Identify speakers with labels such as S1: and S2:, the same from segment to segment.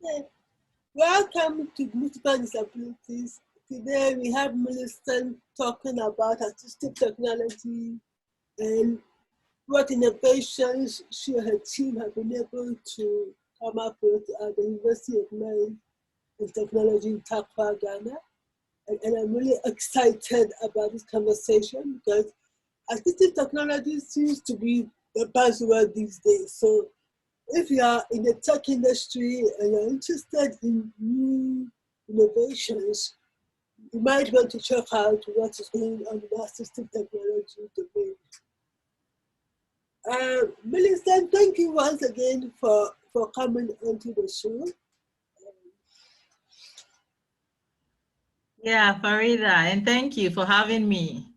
S1: Okay. Welcome to Multiple Disabilities. Today we have Millicent talking about assistive technology and what innovations she and her team have been able to come up with at the University of Maine in Technology in Takwa, Ghana. And I'm really excited about this conversation because assistive technology seems to be the buzzword these days. So if you are in the tech industry and you're interested in new innovations, you might want to check out what is going on in the assistive technology domain. Millicent, thank you once again for coming onto the show.
S2: Yeah, Farida, and thank you for having me.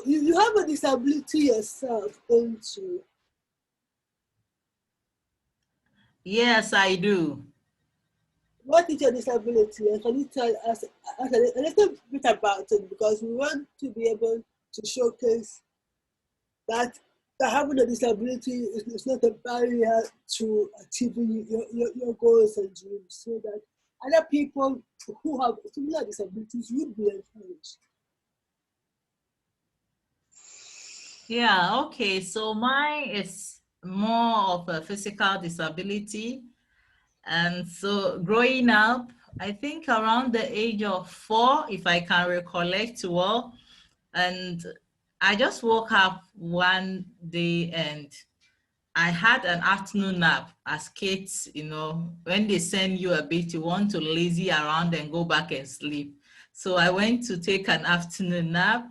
S1: You have a disability yourself, don't you?
S2: Yes, I do.
S1: What is your disability? And can you tell us a little bit about it? Because we want to be able to showcase that having a disability is not a barrier to achieving your goals and dreams, so that other people who have similar disabilities would be encouraged.
S2: Yeah, okay. So mine is more of a physical disability. And so growing up, I think around the age of 4, if I can recollect well, and I just woke up one day and I had an afternoon nap. As kids, you know, when they send you a bit, you want to lazy around and go back and sleep. So I went to take an afternoon nap.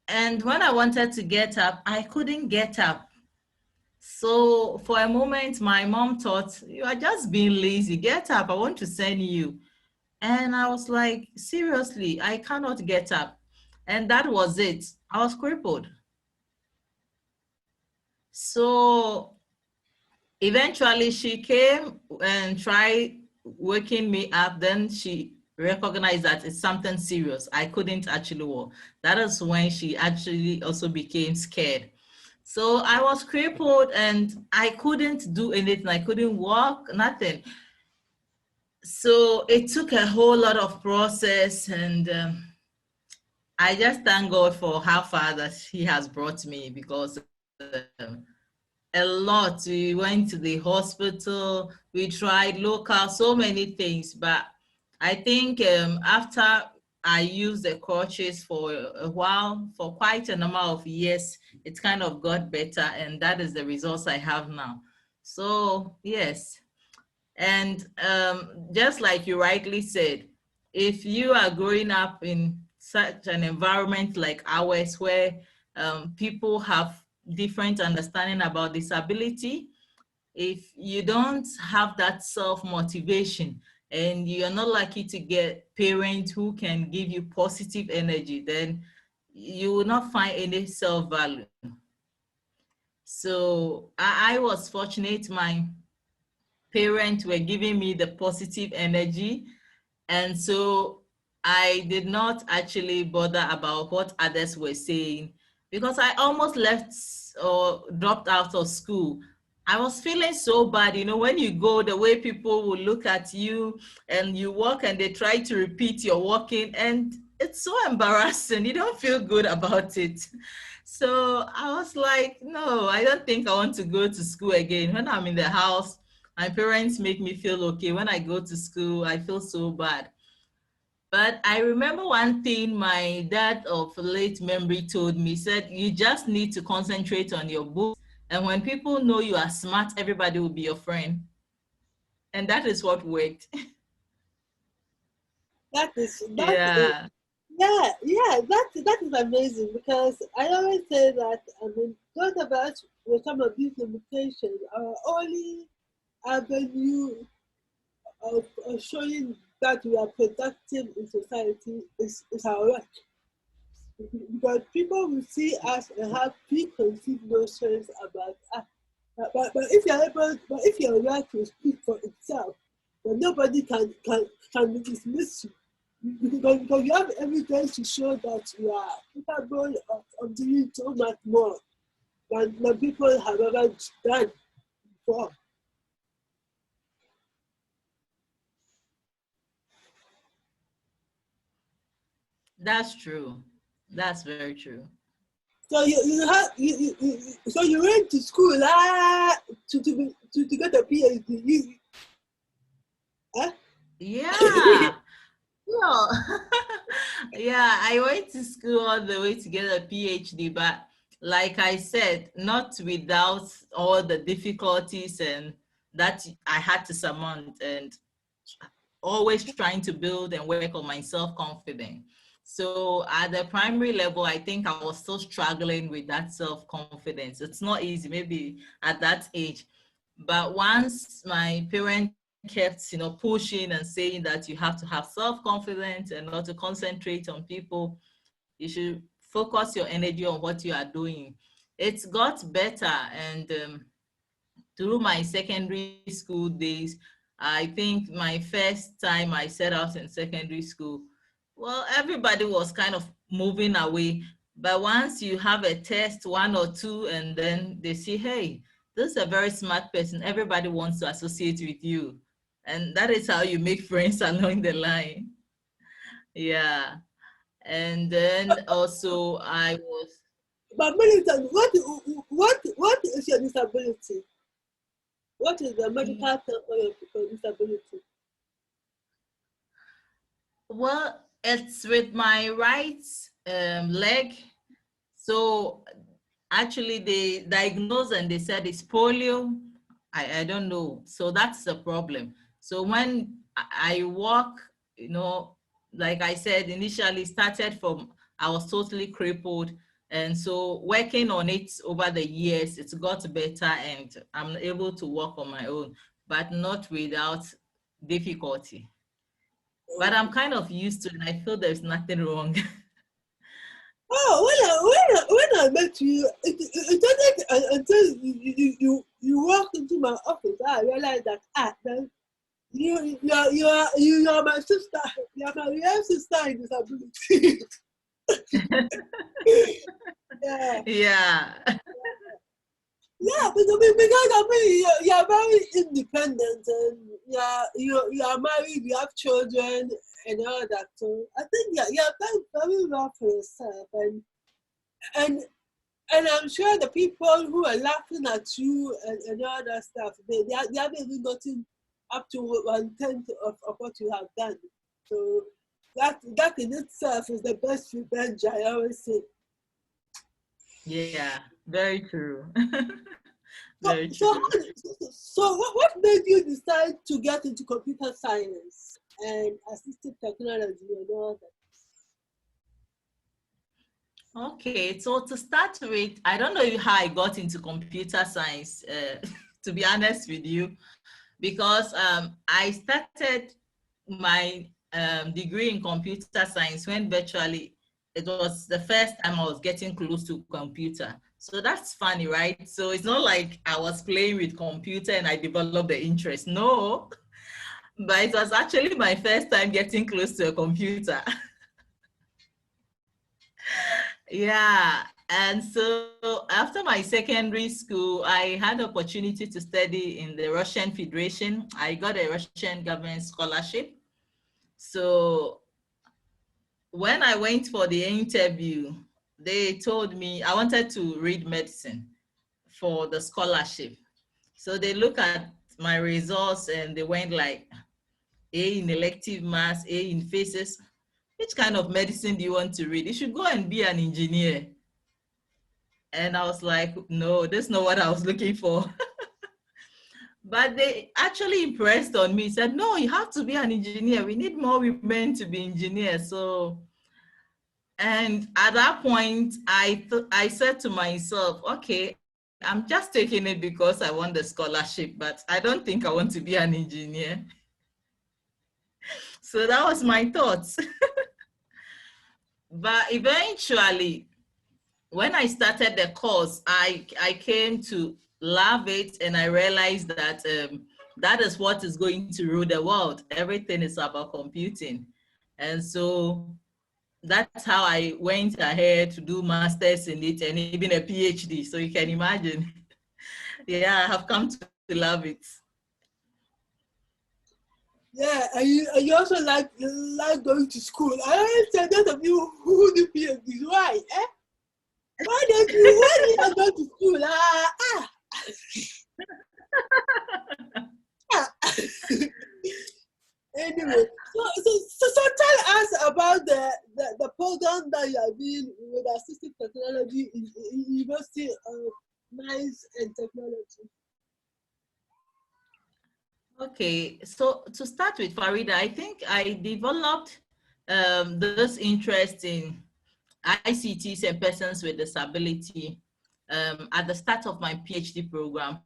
S2: And when I wanted to get up, I couldn't get up. So for a moment, my mom thought, you are just being lazy. Get up, I want to send you. And I was like, seriously, I cannot get up. And that was it. I was crippled. So eventually she came and tried waking me up. Then she recognized that it's something serious. I couldn't actually walk. That is when she actually also became scared. So I was crippled and I couldn't do anything. I couldn't walk, nothing. So it took a whole lot of process, and I just thank God for how far that He has brought me, because a lot. We went to the hospital, we tried local, so many things. But I think after I used the crutches for a while, for quite a number of years, it kind of got better, and that is the results I have now. So yes, and just like you rightly said, if you are growing up in such an environment like ours, where people have different understanding about disability, if you don't have that self-motivation and you're not lucky to get parents who can give you positive energy, then you will not find any self-value. So I was fortunate. My parents were giving me the positive energy, and so I did not actually bother about what others were saying, because I almost left or dropped out of school. I was feeling so bad, you know, when you go, the way people will look at you and you walk and they try to repeat your walking, and it's so embarrassing. You don't feel good about it. So I was like, no, I don't think I want to go to school again. When I'm in the house, my parents make me feel okay. When I go to school, I feel so bad. But I remember one thing my dad of late memory told me. He said, you just need to concentrate on your books. And when people know you are smart, everybody will be your friend. And that is what worked.
S1: That is
S2: Yeah.
S1: that is amazing, because I always say that, I mean, those of us with some of these limitations, our only avenue of showing that we are productive in society is our work. Because people will see us and have preconceived notions about us. But if your work will speak for itself, then nobody can dismiss you. Because you have evidence to show that you are capable of doing so much more than people have ever done before.
S2: That's true. That's very true.
S1: So so you went to school to get a PhD. Huh?
S2: Yeah. No. Yeah, I went to school all the way to get a PhD, but like I said, not without all the difficulties and that I had to surmount, and always trying to build and work on my self-confidence. So at the primary level, I think I was still struggling with that self-confidence. It's not easy, maybe at that age. But once my parents kept, pushing and saying that you have to have self-confidence and not to concentrate on people, you should focus your energy on what you are doing. It's got better, and through my secondary school days, I think my first time I set out in secondary school, well, everybody was kind of moving away. But once you have a test, one or two, and then they see, hey, this is a very smart person, everybody wants to associate with you. And that is how you make friends along the line. Yeah. And then also I was,
S1: But Milton, what is your disability? What is the medical term for your disability?
S2: well, it's with my right leg. So actually they diagnosed and they said it's polio. I don't know. So that's the problem. So when I walk, like I said, initially started from, I was totally crippled. And so working on it over the years, it's got better and I'm able to walk on my own, but not without difficulty. But I'm kind of used to it and I feel there's nothing wrong.
S1: Oh, when I met you, it wasn't until you walked into my office I realized that then you are my sister. You are my real sister in disability. Yeah.
S2: Yeah.
S1: Yeah, because I mean, you're very independent and you are married, you have children and all that. So I think you're very, very well for yourself. And I'm sure the people who are laughing at you and all that stuff, they haven't even gotten up to 1/10 of what you have done. So that in itself is the best revenge, I always say.
S2: Yeah, very true.
S1: So,
S2: Very
S1: so,
S2: true.
S1: so what made you decide to get into computer science and assistive technology and all that?
S2: Okay, so to start with, I don't know how I got into computer science, to be honest with you, because I started my degree in computer science when virtually it was the first time I was getting close to computer. So that's funny, right? So it's not like I was playing with computer and I developed the interest. No, but it was actually my first time getting close to a computer. Yeah, and so after my secondary school, I had the opportunity to study in the Russian Federation. I got a Russian government scholarship. So when I went for the interview, they told me I wanted to read medicine for the scholarship. So they look at my results and they went like A in elective maths, A in physics. Which kind of medicine do you want to read? You should go and be an engineer. And I was like, no, that's not what I was looking for. But they actually impressed on me, said, no, you have to be an engineer. We need more women to be engineers. So, and at that point, I said to myself, okay, I'm just taking it because I want the scholarship, but I don't think I want to be an engineer. So that was my thoughts. But eventually, when I started the course, I came to love it and I realized that that is what is going to rule the world. Everything is about computing. And so that's how I went ahead to do masters in it and even a PhD. So you can imagine. Yeah, I have come to love it.
S1: Yeah, and you also like going to school. I understand those of you who do PhDs. Why? Eh? Why do you not go to school? Anyway, so tell us about the program that you are doing with assistive technology in University of Science and Technology.
S2: Okay, so to start with, Farida, I think I developed this interest in ICTs and persons with disability at the start of my PhD program.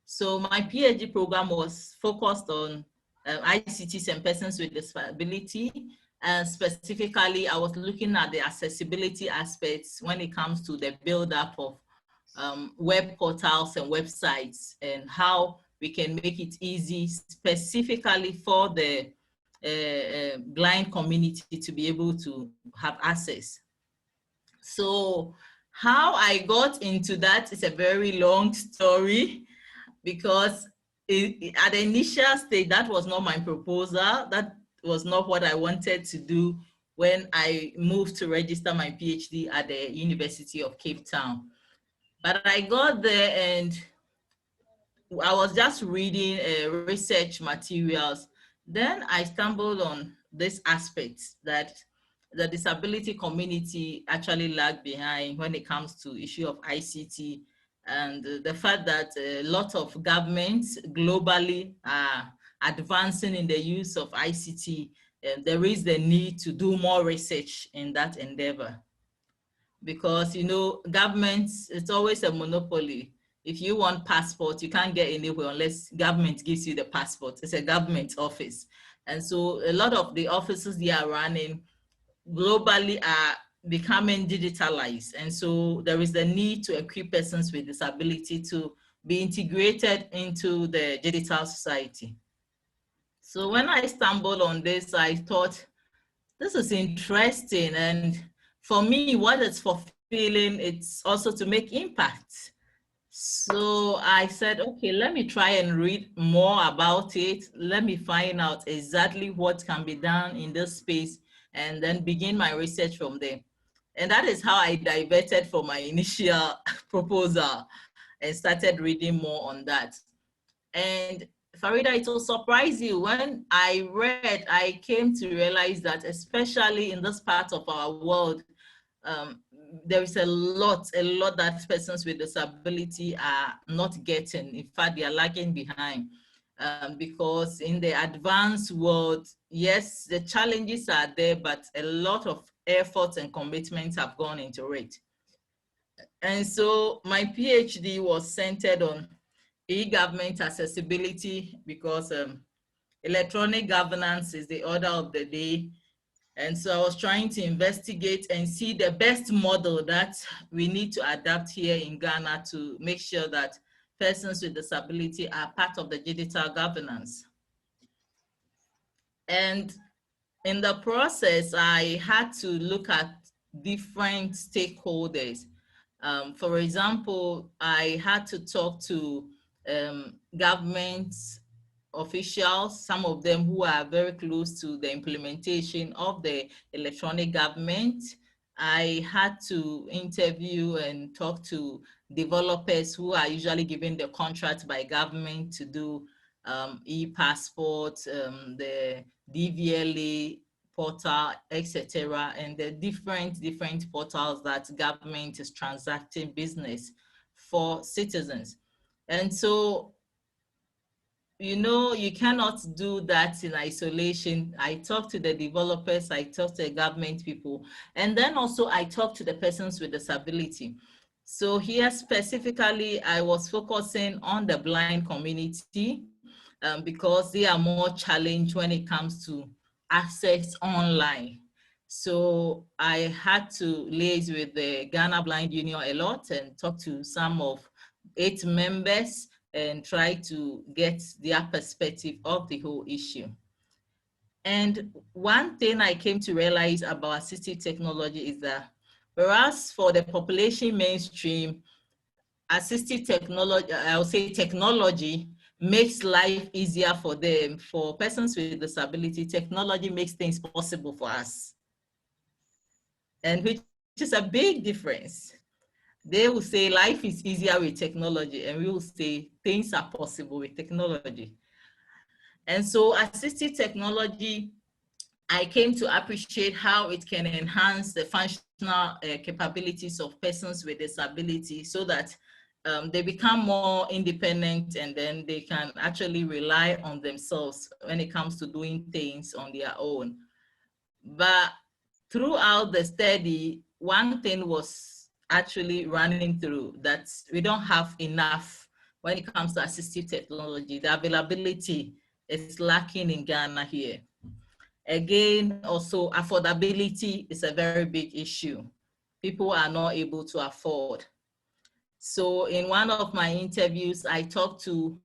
S2: So my PhD program was focused on ICTs and persons with disability, and specifically I was looking at the accessibility aspects when it comes to the build-up of web portals and websites, and how we can make it easy specifically for the blind community to be able to have access. So how I got into that is a very long story, because at the initial stage, that was not my proposal. That was not what I wanted to do when I moved to register my PhD at the University of Cape Town. But I got there and I was just reading research materials. Then I stumbled on this aspect that the disability community actually lagged behind when it comes to issue of ICT, and the fact that a lot of governments globally are advancing in the use of ICT. There is the need to do more research in that endeavor, because you know, governments, it's always a monopoly. If you want passport, you can't get anywhere unless government gives you the passport. It's a government office. And so a lot of the offices they are running globally are becoming digitalized. And so there is the need to equip persons with disability to be integrated into the digital society. So when I stumbled on this, I thought, this is interesting. And for me, what it's fulfilling, it's also to make impact. So I said, okay, let me try and read more about it. Let me find out exactly what can be done in this space, and then begin my research from there. And that is how I diverted from my initial proposal and started reading more on that. And Farida, it will surprise you. When I read, I came to realize that especially in this part of our world, there is a lot that persons with disability are not getting. In fact, they are lagging behind. Because in the advanced world, yes, the challenges are there, but a lot of efforts and commitments have gone into it. And so my PhD was centered on e-government accessibility, because electronic governance is the order of the day. And so I was trying to investigate and see the best model that we need to adapt here in Ghana to make sure that persons with disability are part of the digital governance. And in the process, I had to look at different stakeholders. For example, I had to talk to government officials, some of them who are very close to the implementation of the electronic government. I had to interview and talk to developers who are usually given the contract by government to do e-passport, the DVLA portal, etc., and the different portals that government is transacting business for citizens. And so, you know, you cannot do that in isolation. I talk to the developers, I talk to the government people, and then also I talk to the persons with disability. So here specifically, I was focusing on the blind community because they are more challenged when it comes to access online. So I had to liaise with the Ghana Blind Union a lot and talk to some of its members and try to get their perspective of the whole issue. And one thing I came to realize about assistive technology is that whereas for the population mainstream, assistive technology, I would say technology makes life easier for them. For persons with disability, technology makes things possible for us, and which is a big difference. They will say life is easier with technology, and we will say things are possible with technology. And so assistive technology, I came to appreciate how it can enhance the functional capabilities of persons with disability, so that they become more independent, and then they can actually rely on themselves when it comes to doing things on their own. But throughout the study, one thing was actually running through, that we don't have enough when it comes to assistive technology. The availability is lacking in Ghana here. Again, also affordability is a very big issue. People are not able to afford. So in one of my interviews, I talked to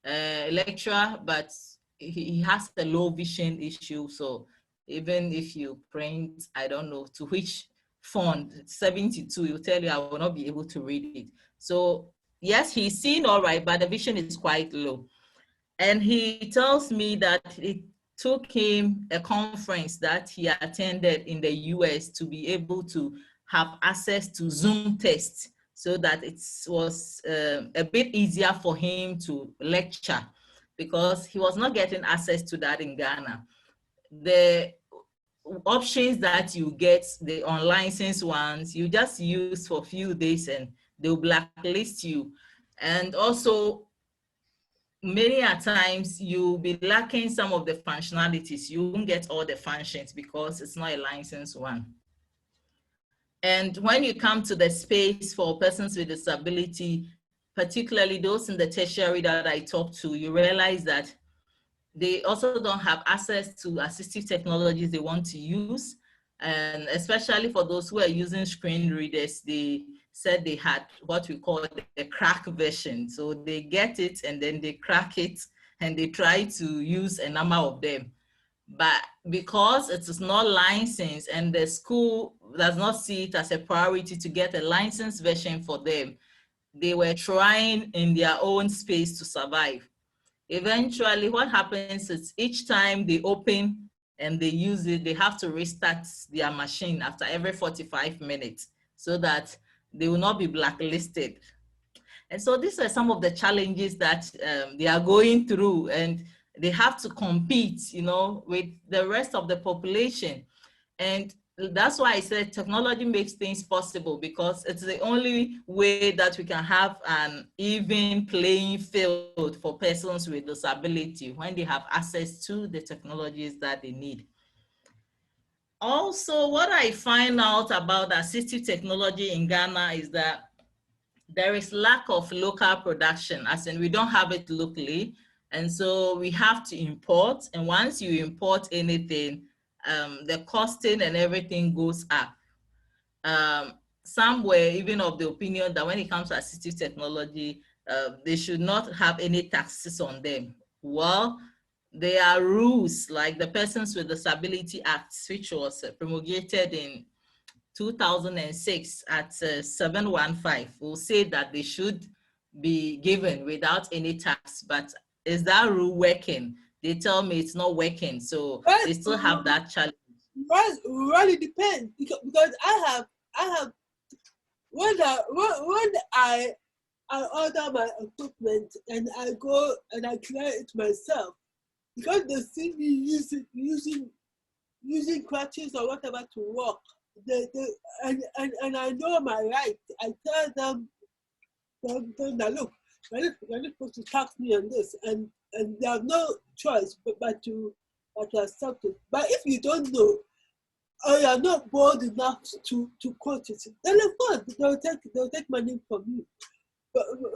S2: a lecturer, but he has a low vision issue. So even if you print, I don't know to which font, 72, he'll tell you I will not be able to read it. So yes, he's seen all right, but the vision is quite low. And he tells me that it took him a conference that he attended in the US to be able to have access to Zoom tests, so that it was a bit easier for him to lecture, because he was not getting access to that in Ghana. The options that you get, the unlicensed ones, you just use for a few days and they'll blacklist you. And also, many a times you'll be lacking some of the functionalities. You won't get all the functions because it's not a licensed one. And when you come to the space for persons with disability, particularly those in the tertiary that I talked to, you realize that they also don't have access to assistive technologies they want to use. And especially for those who are using screen readers, they said they had what we call the crack version. So they get it and then they crack it and they try to use a number of them. But because it is not licensed and the school does not see it as a priority to get a licensed version for them, they were trying in their own space to survive. Eventually, what happens is each time they open and they use it, they have to restart their machine after every 45 minutes so that they will not be blacklisted. And so these are some of the challenges that they are going through, and they have to compete, you know, with the rest of the population. And that's why I said technology makes things possible, because it's the only way that we can have an even playing field for persons with disability when they have access to the technologies that they need. Also, what I find out about assistive technology in Ghana is that there is lack of local production, as in we don't have it locally. And so we have to import. And once you import anything, the costing and everything goes up. Some were even of the opinion that when it comes to assistive technology, they should not have any taxes on them. Well, there are rules like the Persons with Disability Act, which was promulgated in 2006 at 715, will say that they should be given without any tax. But is that rule working? They tell me it's not working, so they still have that challenge.
S1: Well, it depends, because I have when I order my equipment and I go and I clear it myself, because they see me using crutches or whatever to walk. And I know my right. I tell them that, look, you're not supposed to tax me on this, and they have no choice but to accept it. But if you don't know, or you're not bold enough to quote it, then of course they'll take money from you.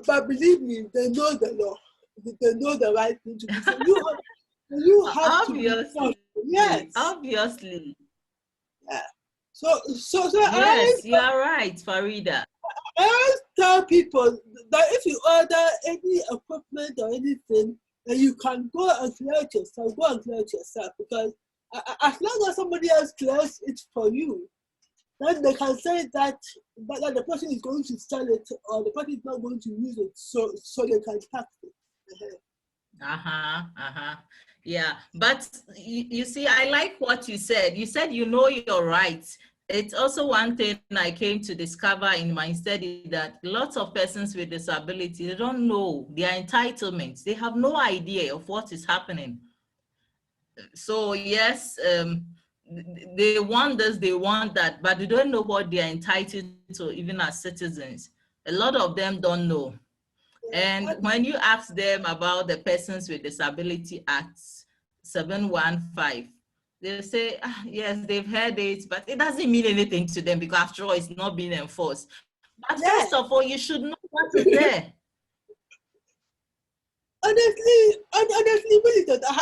S1: But believe me, they know the law. They know the right thing to do. So you have
S2: obviously,
S1: to. Yes.
S2: Obviously.
S1: Yeah. So
S2: yes, you are right, Farida.
S1: I always tell people that if you order any equipment or anything, then you can go and clear it yourself. Go and clear it yourself, because as long as somebody else clears it for you, then they can say that the person is going to sell it, or the person is not going to use it, so they can tax it.
S2: Yeah, but you see, I like what you said. You said you know your rights. It's also one thing I came to discover in my study, that lots of persons with disability, they don't know their entitlements. They have no idea of what is happening. So yes, they want this, they want that, but they don't know what they are entitled to, even as citizens. A lot of them don't know. And when you ask them about the Persons with Disability Act 715, they say, yes, they've heard it, but it doesn't mean anything to them because after all, it's not being enforced. But first of all, you should know what is there.
S1: Honestly, I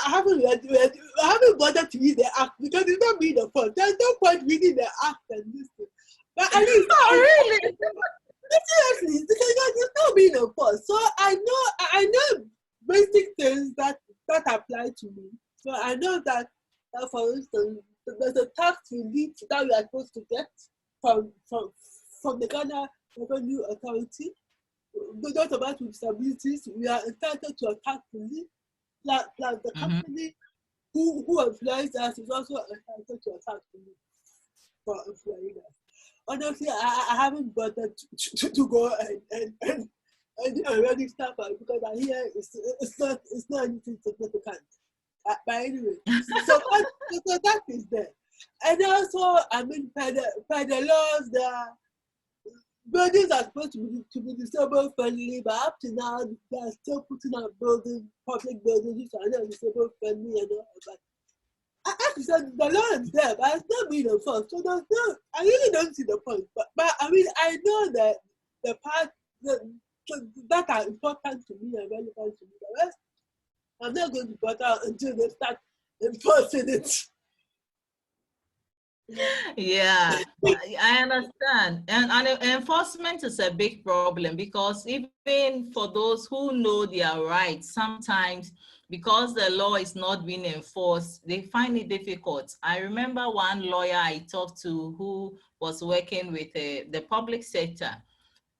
S1: haven't bothered to read the act because it's not being the fault. There's no point reading the act and this thing. But at least,
S2: really?
S1: Seriously, because it's not being a fault. So I know basic things that apply to me. So I know that for instance, there's a tax relief that we are supposed to get from the Ghana Revenue Authority. Those of us with disabilities, we are entitled to a tax relief. Plus the company who employs us is also entitled to a tax relief for employing us. Honestly, I haven't bothered to go and register for it because I hear it's not anything significant. But anyway, so that is there. And also, I mean, by the laws, buildings are supposed to be disabled friendly, but up to now, they are still putting up public buildings which are not disabled friendly and all that. As you said, the law is there, but it's not being enforced. So I really don't see the point. But I mean, I know that the part that are important to me and relevant to me. The rest, I'm not going to bother until they start enforcing it.
S2: Yeah, I understand. And enforcement is a big problem because even for those who know their rights, sometimes because the law is not being enforced, they find it difficult. I remember one lawyer I talked to who was working with the public sector,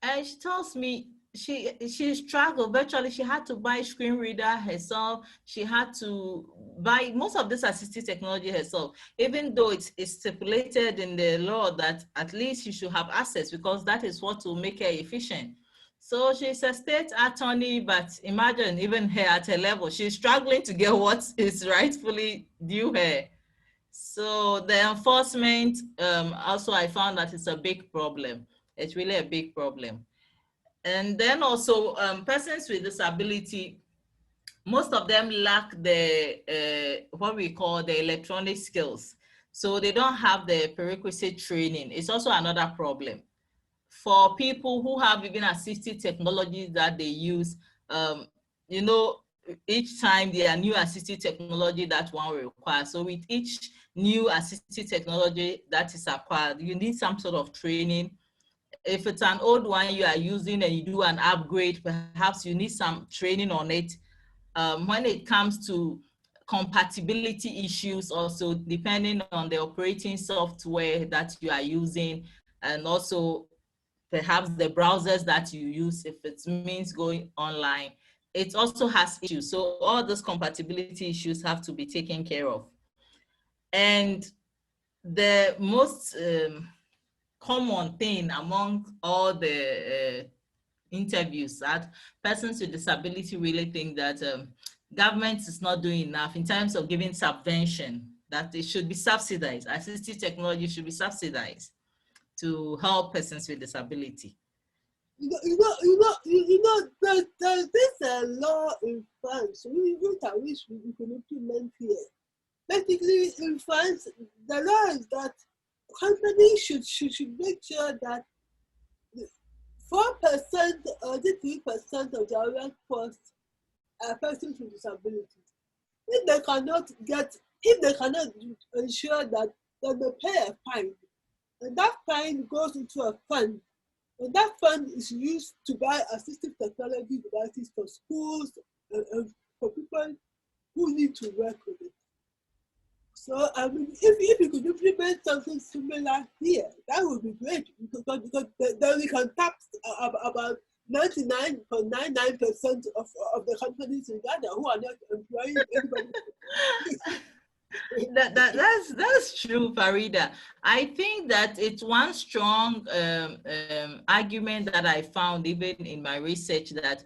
S2: and she tells me she struggled virtually. She had to buy screen reader herself. She had to buy most of this assistive technology herself, even though it's stipulated in the law that at least she should have access because that is what will make her efficient. So she's a state attorney, but imagine even her at her level, she's struggling to get what is rightfully due her. So the enforcement, also I found that it's a big problem. It's really a big problem. And then also persons with disability, most of them lack the what we call the electronic skills. So they don't have the prerequisite training. It's also another problem. For people who have even assistive technologies that they use, you know, each time there are new assistive technology that one will require. So with each new assistive technology that is acquired, you need some sort of training. If it's an old one you are using and you do an upgrade, perhaps you need some training on it. When it comes to compatibility issues, also depending on the operating software that you are using, and also perhaps the browsers that you use, if it means going online, it also has issues. So all those compatibility issues have to be taken care of. And the most common thing among all the interviews that persons with disability really think that government is not doing enough in terms of giving subvention, that it should be subsidized. Assistive technology should be subsidized to help persons with disability.
S1: There's this law in France, which I wish we could implement here. Basically, in France, the law is that companies should make sure that 4% or 3% of their workforce are persons with disabilities. If they cannot ensure that, then they pay a fine, and that fine goes into a fund, and that fund is used to buy assistive technology devices for schools and for people who need to work with it. So I mean, if you could implement something similar here, that would be great because then we can tap about 99.99% of the companies in Ghana who are not employing anybody.
S2: That's true, Farida. I think that it's one strong argument that I found even in my research, that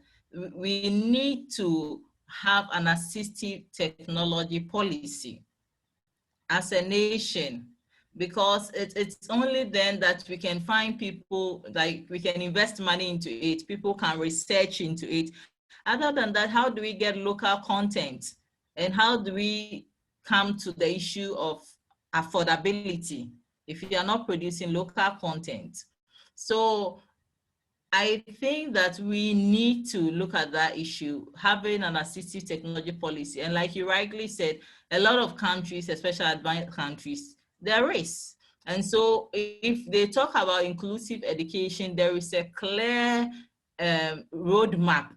S2: we need to have an assistive technology policy as a nation, because it's only then that we can find people, like we can invest money into it, people can research into it. Other than that, how do we get local content, and how do we come to the issue of affordability if you are not producing local content? So I think that we need to look at that issue, having an assistive technology policy. And like you rightly said, a lot of countries, especially advanced countries, there is. And so if they talk about inclusive education, there is a clear roadmap.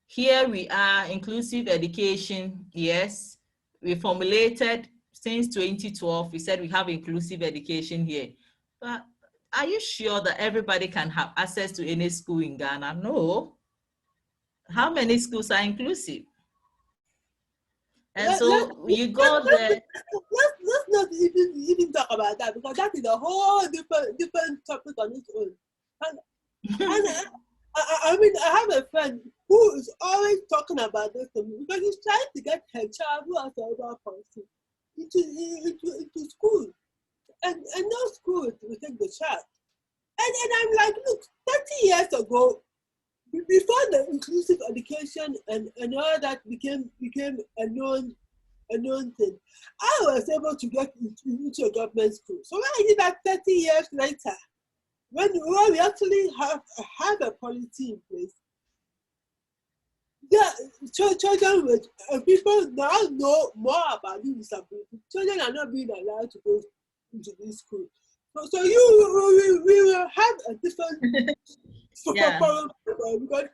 S2: Here we are, inclusive education, yes. We formulated since 2012, we said we have inclusive education here. But are you sure that everybody can have access to any school in Ghana? No. How many schools are inclusive? And so you go there.
S1: Let's not even talk about that, because that is a whole different topic on its own. And I mean, I have a friend who is always talking about this to me, because he's trying to get her child who has cerebral palsy into school. And no school will take the child. And I'm like, look, 30 years ago, before the inclusive education and all that became a known thing, I was able to get into a government school. So when I did that 30 years later, when we actually have a policy in place, children with people now know more about this disability. Children are not being allowed to go into this school. So we will have a different problem, because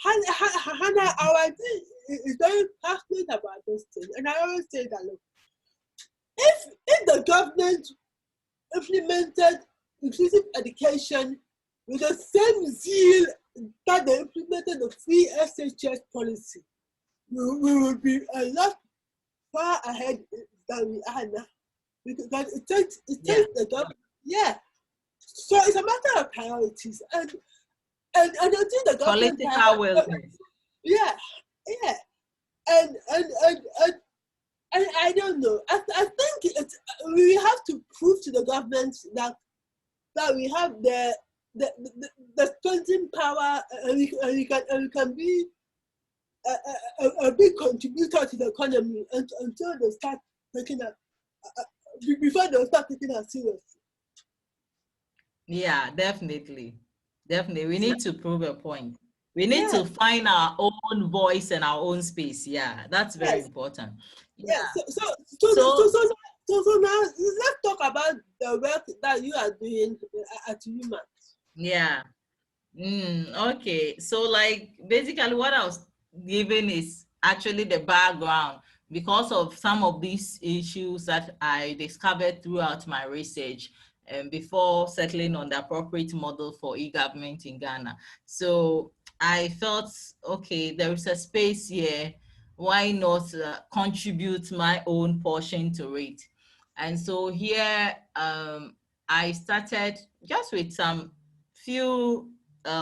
S1: Hannah, our team is very passionate about this thing. And I always say that, look, if the government implemented inclusive education with the same zeal that they implemented the free SHS policy, we will be a lot far ahead than we are now. Because it takes the government, So it's a matter of priorities, and until the government
S2: political will.
S1: And I don't know. I think we have to prove to the government that we have the spending power, and we can be a big contributor to the economy until they start taking it before they start taking it seriously.
S2: Yeah, definitely. We need to prove a point. We need to find our own voice and our own space. Yeah, that's very important.
S1: Yeah. So now let's talk about the work that you are doing at UMass.
S2: Yeah. Okay. So like basically what I was given is actually the background, because of some of these issues that I discovered throughout my research and before settling on the appropriate model for e-government in Ghana. So I felt, okay, there is a space here. Why not contribute my own portion to it? And so here I started just with some few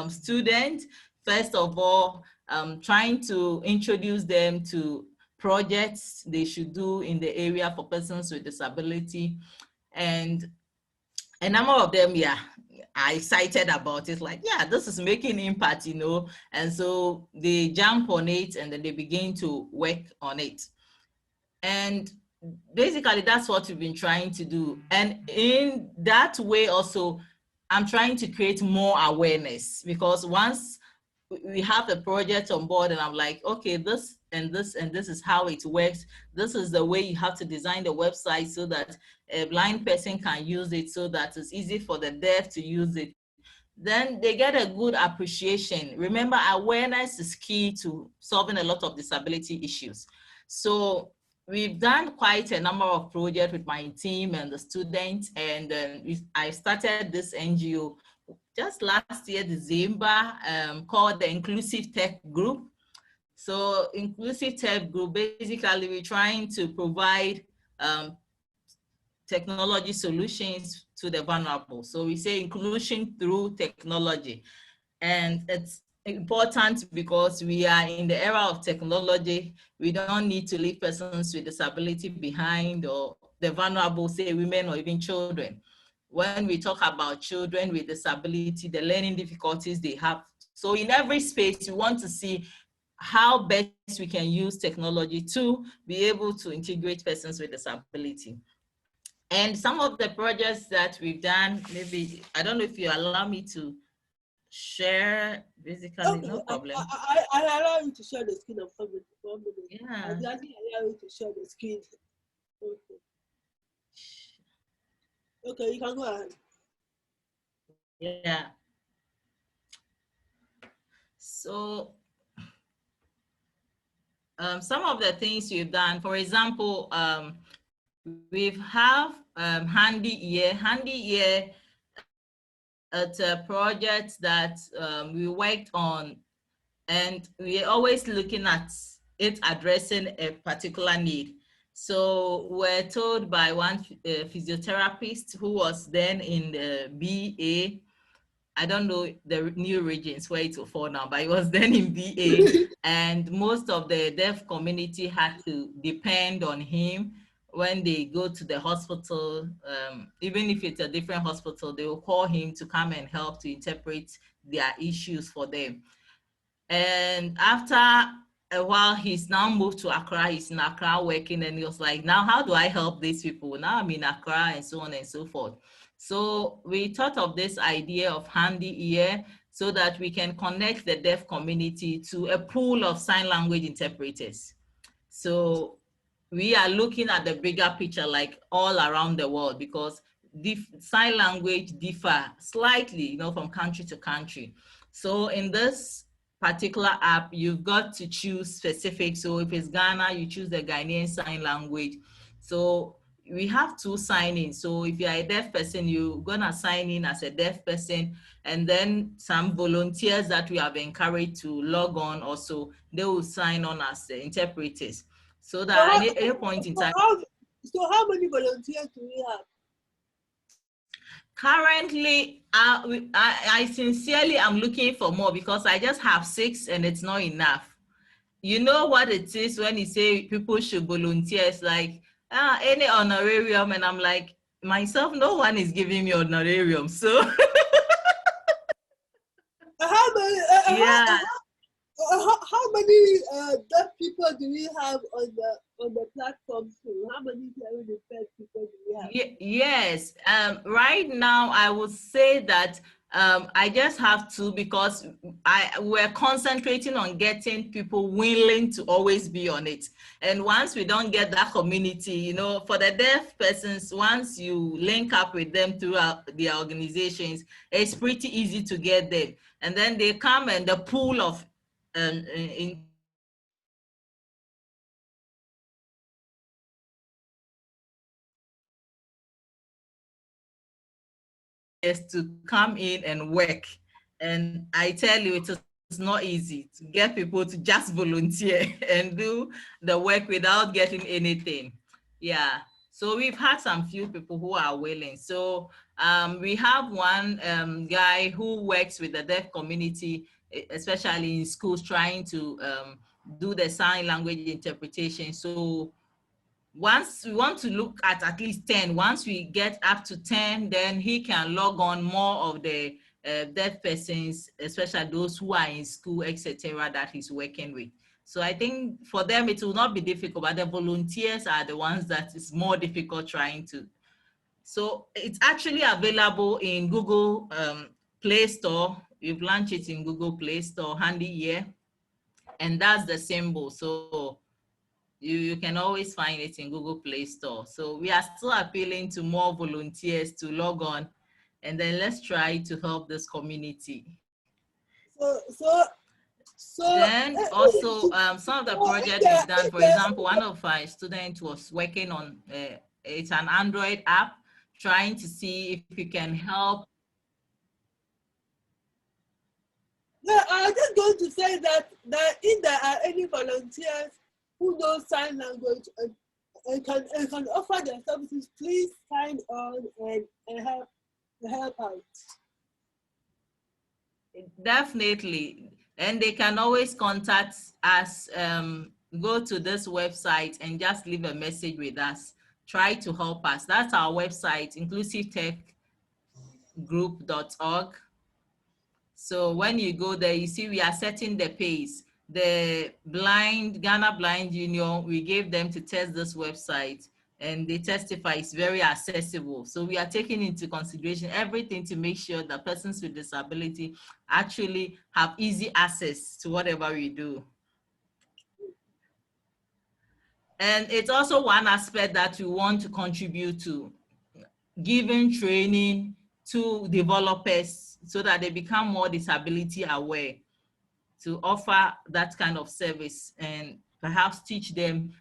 S2: students. First of all, trying to introduce them to projects they should do in the area for persons with disability. And a number of them, are excited about it, like, this is making impact, and so they jump on it and then they begin to work on it. And basically that's what we've been trying to do. And in that way also, I'm trying to create more awareness, because once we have the project on board and I'm like, okay, this and this and this is how it works. This is the way you have to design the website so that a blind person can use it, so that it's easy for the deaf to use it. Then they get a good appreciation. Remember, awareness is key to solving a lot of disability issues. So we've done quite a number of projects with my team and the students, and I started this NGO just last year, December, called the Inclusive Tech Group. So Inclusive Tech Group, basically we're trying to provide technology solutions to the vulnerable. So we say inclusion through technology. And it's important because we are in the era of technology. We don't need to leave persons with disability behind, or the vulnerable, say women or even children. When we talk about children with disability, the learning difficulties they have. So in every space, we want to see how best we can use technology to be able to integrate persons with disability. And some of the projects that we've done, maybe, I don't know if you allow me to share, basically,
S1: Okay,
S2: no problem.
S1: I allow you to share the screen of 1 minute.
S2: Yeah.
S1: I gladly allow you to share the screen. Okay. Okay, you can go ahead.
S2: Yeah. So some of the things we've done, for example, we have Handy Ear. Handy Ear, it's a project that we worked on, and we're always looking at it addressing a particular need. So we're told by one physiotherapist who was then in the BA, I don't know the new regions where it will fall now, but it was then in BA, and most of the deaf community had to depend on him when they go to the hospital. Even if it's a different hospital, they will call him to come and help to interpret their issues for them. And after a while, he's now moved to Accra. He's in Accra working, and he was like, now how do I help these people? Now I'm in Accra, and so on and so forth. So we thought of this idea of Handy Ear so that we can connect the deaf community to a pool of sign language interpreters. So we are looking at the bigger picture, like all around the world, because sign language differ slightly, you know, from country to country. So in this particular app, you've got to choose specific. So if it's Ghana, you choose the Ghanaian sign language. So we have two sign-in. So if you're a deaf person, you're gonna sign in as a deaf person, and then some volunteers that we have encouraged to log on also, they will sign on as the interpreters. So that at any point in time.
S1: So how many volunteers do we have?
S2: Currently, I sincerely am looking for more, because I just have 6 and it's not enough. You know what it is when you say people should volunteer, it's like, any honorarium, and I'm like, myself, no one is giving me honorarium, so.
S1: How many,
S2: yeah.
S1: how many deaf people do we have on the platform too? How many deaf people do we have?
S2: Yes, right now I would say that I just have to, because we're concentrating on getting people willing to always be on it. And once we don't get that community, you know, for the deaf persons, once you link up with them throughout their organizations, it's pretty easy to get them. And then they come, and the pool of to come in and work. And I tell you, it's not easy to get people to just volunteer and do the work without getting anything. Yeah. So we've had some few people who are willing. So we have one guy who works with the deaf community, especially in schools, trying to do the sign language interpretation. So once we want to look at least 10, once we get up to 10, then he can log on more of the deaf persons, especially those who are in school, etc., that he's working with. So I think for them, it will not be difficult, but the volunteers are the ones that is more difficult trying to. So it's actually available in Google Play Store. We've launched it in Google Play Store, Handy Ear, and that's the symbol. So you can always find it in Google Play Store. So we are still appealing to more volunteers to log on, and then let's try to help this community. Then also some of the projects we've done, for example, one of our students was working on, it's an Android app, trying to see if you can help.
S1: Yeah, I was just going to say that if there are any volunteers who know sign language and can offer their services, please sign on and help out.
S2: Definitely. And they can always contact us, go to this website and just leave a message with us. Try to help us. That's our website, inclusivetechgroup.org. So when you go there, you see we are setting the pace. The Ghana Blind Union, we gave them to test this website and they testify it's very accessible. So we are taking into consideration everything to make sure that persons with disability actually have easy access to whatever we do. And it's also one aspect that we want to contribute to, giving training to developers so that they become more disability aware, to offer that kind of service and perhaps teach them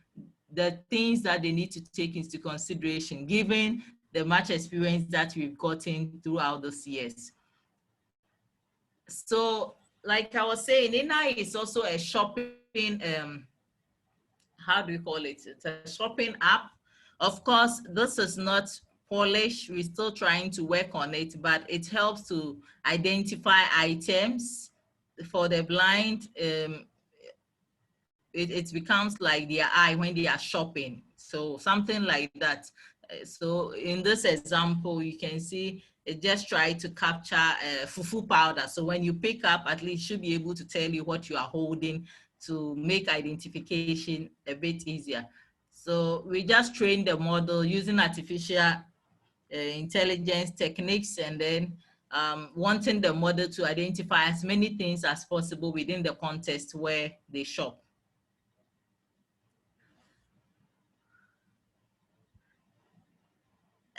S2: the things that they need to take into consideration, given the much experience that we've gotten throughout those years. So, like I was saying, INA is also a shopping, how do we call it? It's a shopping app. Of course, this is not polished. We're still trying to work on it, but it helps to identify items for the blind. It becomes like their eye when they are shopping. So something like that. So in this example, you can see it just try to capture fufu powder. So when you pick up, at least should be able to tell you what you are holding to make identification a bit easier. So we just train the model using artificial intelligence techniques, and then wanting the model to identify as many things as possible within the context where they shop.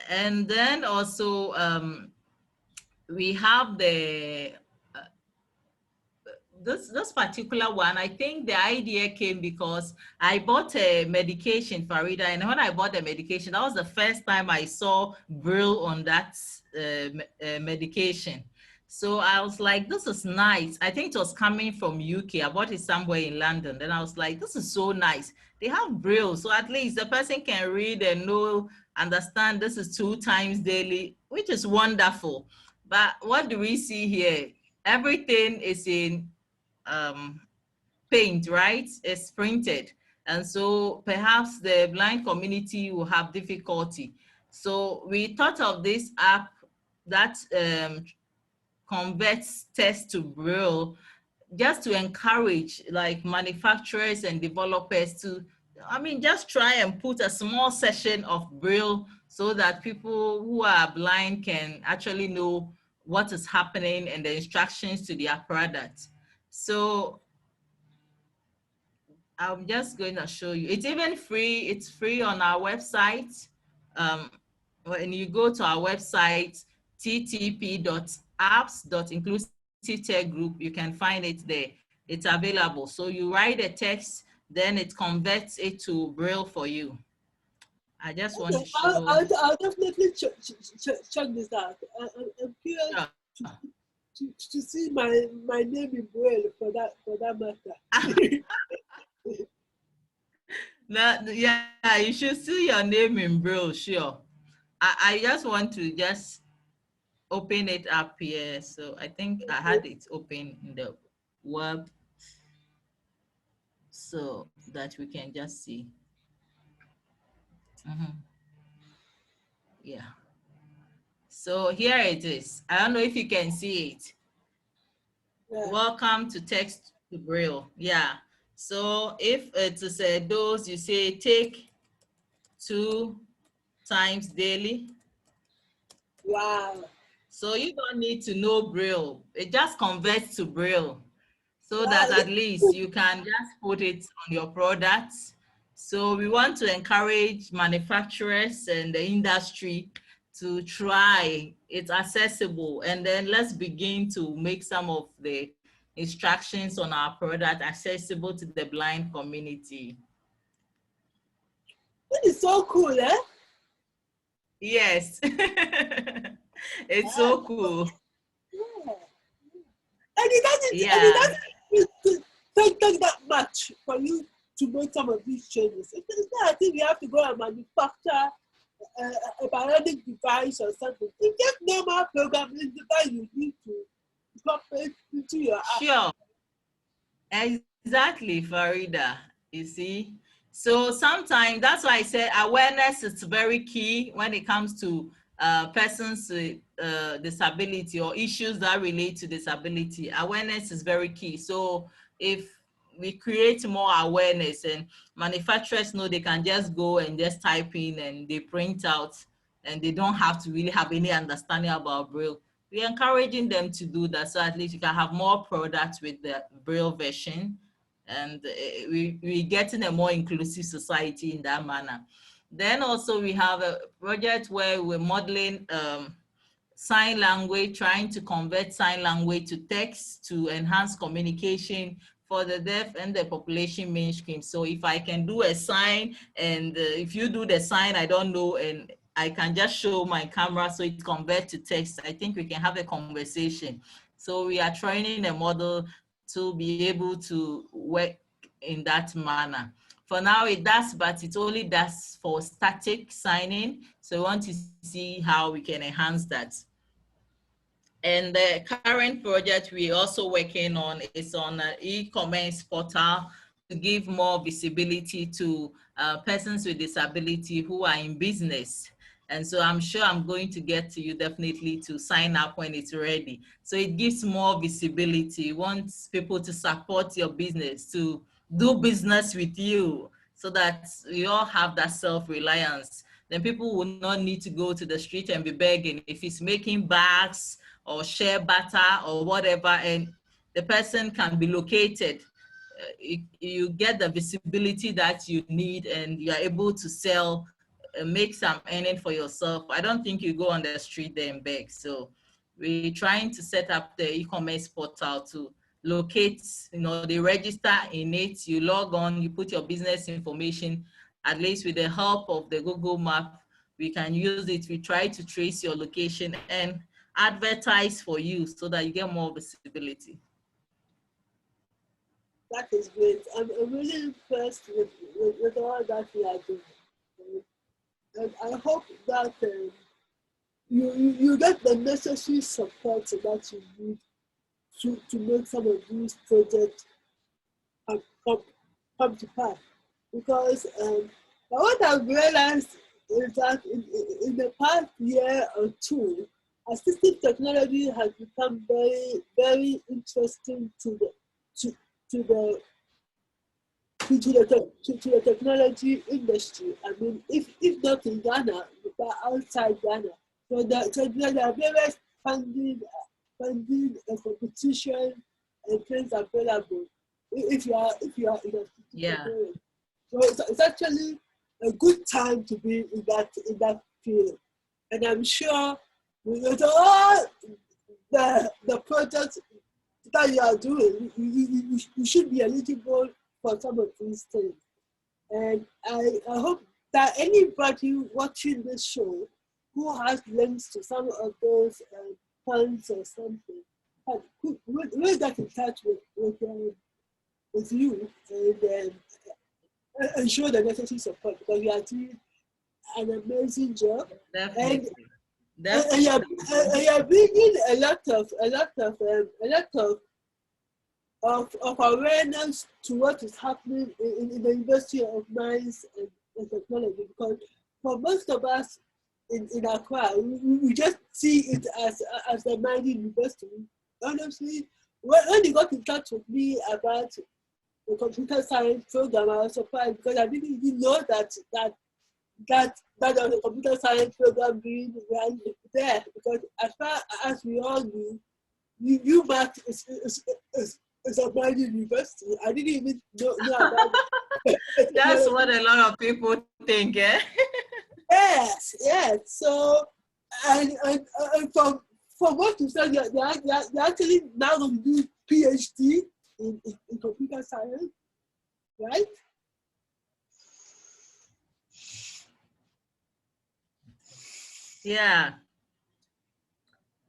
S2: And then also we have the this particular one. I think the idea came because I bought a medication, Farida, and when I bought the medication, that was the first time I saw Braille on that medication. So I was like, this is nice. I think it was coming from UK. I bought it somewhere in London. Then I was like, this is so nice. They have Braille, so at least the person can read and know, understand this is 2 times daily, which is wonderful. But what do we see here? Everything is in paint, right? It's printed. And so perhaps the blind community will have difficulty. So we thought of this app that converts text to Braille, just to encourage like manufacturers and developers to, I mean, just try and put a small session of Braille so that people who are blind can actually know what is happening and the instructions to their product. So I'm just going to show you. It's even free. It's free on our website. When you go to our website, ttp.apps.inclusivetechgroup, you can find it there. It's available. So you write a text, then it converts it to Braille for you. I just want to show.
S1: I'll definitely check this out. I'm curious to see my name in Braille for that matter.
S2: Yeah, you should see your name in Braille, sure. I just want to just open it up here. So I think I had it open in the web so that we can just see. Yeah. So here it is. I don't know if you can see it. Yeah. Welcome to text to Braille. Yeah. So if it's a dose, you say take 2 times daily.
S1: Wow.
S2: So you don't need to know Braille. It just converts to Braille so that at least you can just put it on your products. So we want to encourage manufacturers and the industry to try. It's accessible. And then let's begin to make some of the instructions on our product accessible to the blind community.
S1: That is so cool, eh?
S2: Yes. It's so cool.
S1: Yeah. And it doesn't take that much for you to make some of these changes. It's not as if you have to go and manufacture a bionic device or something. It's just normal programming that you need to incorporate into your app.
S2: Sure. Exactly, Farida. You see? So sometimes that's why I said awareness is very key when it comes to persons with disability or issues that relate to disability. Awareness is very key. So if we create more awareness and manufacturers know they can just go and just type in and they print out and they don't have to really have any understanding about Braille, we're encouraging them to do that, so at least you can have more products with the Braille version, and we're getting a more inclusive society in that manner. Then also we have a project where we're modeling sign language, trying to convert sign language to text to enhance communication for the deaf and the population mainstream. So if I can do a sign and if you do the sign, I don't know, and I can just show my camera so it converts to text, I think we can have a conversation. So we are training a model to be able to work in that manner. For now it does, but it only does for static signing. So we want to see how we can enhance that. And the current project we're also working on is on an e-commerce portal to give more visibility to persons with disability who are in business. And so I'm sure I'm going to get to you definitely to sign up when it's ready. So it gives more visibility. It wants people to support your business, to do business with you, so that we all have that self-reliance. Then people will not need to go to the street and be begging. If it's making bags or share butter or whatever, and the person can be located, you get the visibility that you need and you are able to sell, make some earning for yourself. I don't think you go on the street there and beg. So we're trying to set up the e-commerce portal to locate, they register in it, you log on, you put your business information, at least with the help of the Google map, we can use it. We try to trace your location and advertise for you so that you get more visibility.
S1: That is great. I'm really impressed with all that you are doing. And I hope that you get the necessary support that you need to make some of these projects come to pass. Because what I've realized is that in the past year or two, assistive technology has become very, very interesting to the technology industry. I mean, if not in Ghana, but outside Ghana. So there are various funding and competition and things available if you are in a technology. So it's actually a good time to be in that field. And I'm sure with all the projects that you are doing, you should be eligible for some of these things. And I hope that anybody watching this show who has links to some of those funds or something, will get in touch with you and show the necessary support, because you are doing an amazing job.
S2: Definitely.
S1: And you're bringing a lot of awareness to what is happening in the University of Mines and Technology, because for most of us in Accra, we just see it as a mining university. Honestly, when you got in touch with me about the computer science program, I was surprised because I didn't even know that was a computer science program being run there. Because as far as we all knew, UMass is a mining university. I didn't even know about it.
S2: That's what a lot of people think, eh?
S1: Yes. So, and from what you said, you're actually now going to do PhD in computer science, right?
S2: Yeah.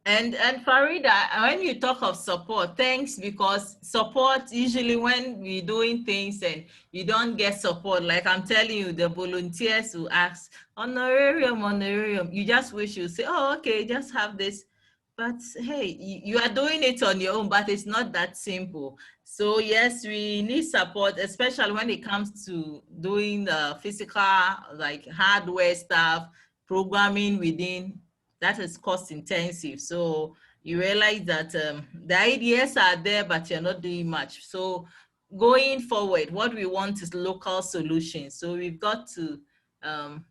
S2: And Farida, when you talk of support, thanks, because support usually when we're doing things and you don't get support, like I'm telling you, the volunteers who ask honorarium, honorarium, you just wish you say, oh, okay, just have this. But hey, you are doing it on your own, but it's not that simple. So yes, we need support, especially when it comes to doing the physical, like hardware stuff, programming within, that is cost intensive. So you realize that the ideas are there, but you're not doing much. So going forward, what we want is local solutions. So we've got to,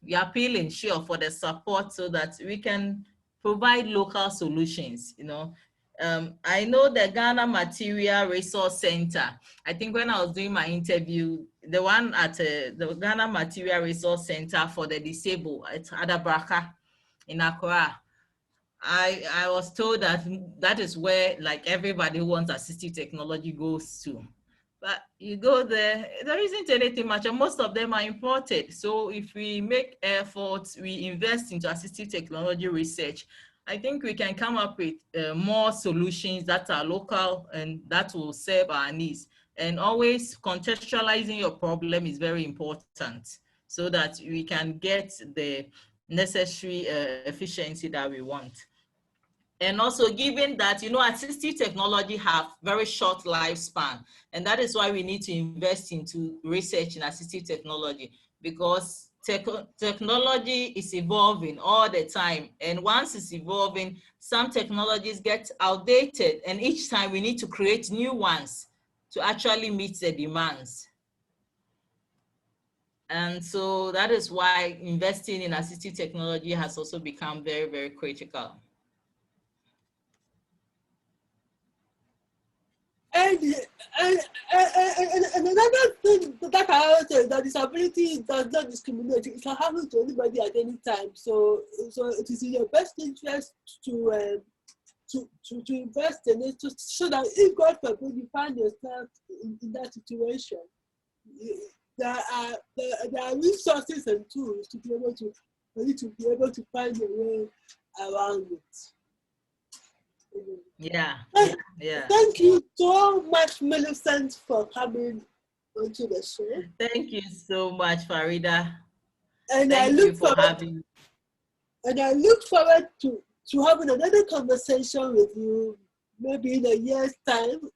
S2: we're appealing, sure, for the support so that we can provide local solutions, you know. I know the Ghana Material Resource Center. I think when I was doing my interview, the one at the Ghana Material Resource Center for the Disabled at Adabraka in Accra, I was told that that is where like everybody who wants assistive technology goes to. But you go there isn't anything much, and most of them are imported. So if we make efforts, we invest into assistive technology research, I think we can come up with more solutions that are local and that will serve our needs. And always contextualizing your problem is very important so that we can get the necessary efficiency that we want. And also given that, you know, assistive technology have very short lifespan, and that is why we need to invest into research in assistive technology, because technology is evolving all the time. And once it's evolving, some technologies get outdated, and each time we need to create new ones to actually meet the demands. And so that is why investing in assistive technology has also become very, very critical.
S1: And, and another thing that I would say, that disability does not discriminate. It can happen to anybody at any time. So it is in your best interest to invest in it, to so that if God forbid you find yourself in that situation, there are resources and tools to be able to, for you to be able to find your way around it.
S2: Yeah, yeah.
S1: Thank you so much, Millicent, for coming onto the show.
S2: Thank you so much, Farida.
S1: And
S2: Thank you for having me.
S1: And I look forward to having another conversation with you, maybe in a year's time.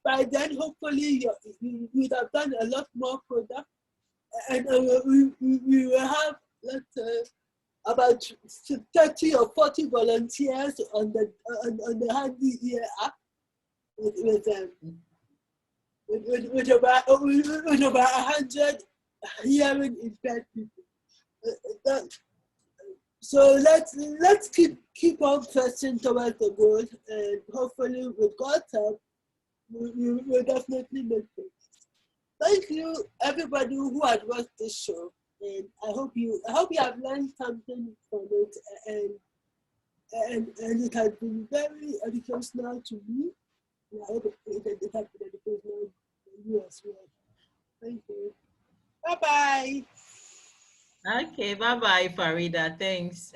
S1: By then, hopefully, you would have done a lot more product, and we will have, let's say, about 30 or 40 volunteers on the Handy Ear app with about 100 hearing impaired people. So let's keep on pressing towards the goal, and hopefully with God's help, we will definitely make it. Thank you, everybody who had watched this show, and I hope you have learned something from it, and it has been very educational to me. And I hope it has been educational to you as well. Thank you. Bye bye.
S2: Okay, bye bye, Farida. Thanks.